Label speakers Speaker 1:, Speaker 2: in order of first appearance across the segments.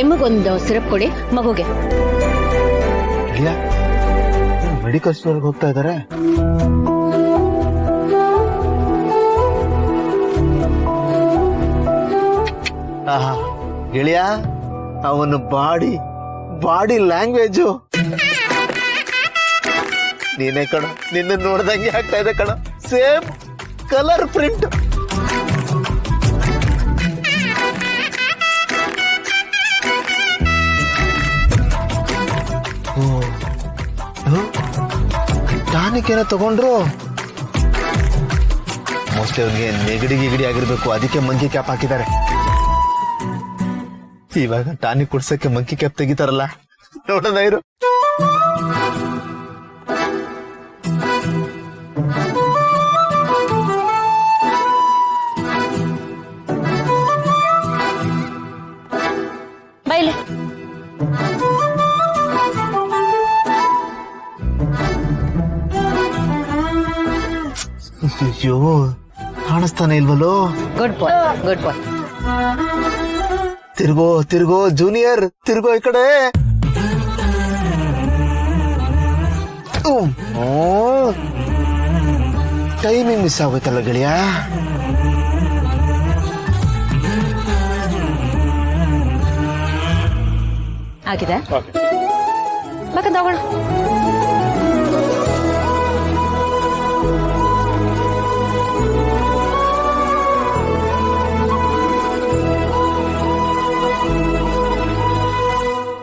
Speaker 1: ಕೆಮ್ಮಿಗೊಂದು syrup ಕೊಡಿ ಮಗುಗೆ.
Speaker 2: Medical ಸ್ಟೋರ್ಗೆ ಹೋಗ್ತಾ ಇದಾರೆ. ಗೆಳೆಯ, ಅವನ ಬಾಡಿ ಲ್ಯಾಂಗ್ವೇಜು ನೀನೇ ಕಣ. ನಿನ್ನ ನೋಡ್ದಂಗೆ ಆಗ್ತಾ ಇದೆ ಕಣ. Same colour print. ಟಾನಿಕ್ ಏನೋ ತಗೊಂಡ್ರು. ಮೋಸ್ಟ್ಲಿ ಅವನಿಗೆ ನೆಗಡಿ ಆಗಿರ್ಬೇಕು, ಅದಕ್ಕೆ ಮಂಕಿ ಕ್ಯಾಪ್ ಹಾಕಿದ್ದಾರೆ. ಇವಾಗ ಟಾನಿಕ್ ಕುಡ್ಸಕ್ಕೆ ಮಂಕಿ ಕ್ಯಾಪ್ ತೆಗಿತಾರಲ್ಲ, ನೋಡೋಣ ಇರು.
Speaker 1: ಬೈಲೆ
Speaker 2: ಅಯ್ಯೋ, ಕಾಣಿಸ್ತಾನೆ ಇಲ್ವಲ್ಲೋ.
Speaker 1: ಗುಡ್ ಬಾಯ್, ಗುಡ್ ಬಾಯ್.
Speaker 2: ತಿರ್ಗೋ ಜೂನಿಯರ್, ತಿರ್ಗೋ ಈ ಕಡೆ. ಟೈಮಿಂಗ್ ಮಿಸ್ ಆಗೋಯ್ತಲ್ಲ ಗೆಳೆಯ.
Speaker 1: ಆಗಿದೆ ಮಗ ತಗೊಳ್ಳು.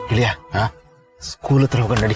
Speaker 2: ಗೆಳೆಯ, ಸ್ಕೂಲ್ ಹತ್ರ ಹೋಗೋಣ ನಡಿ.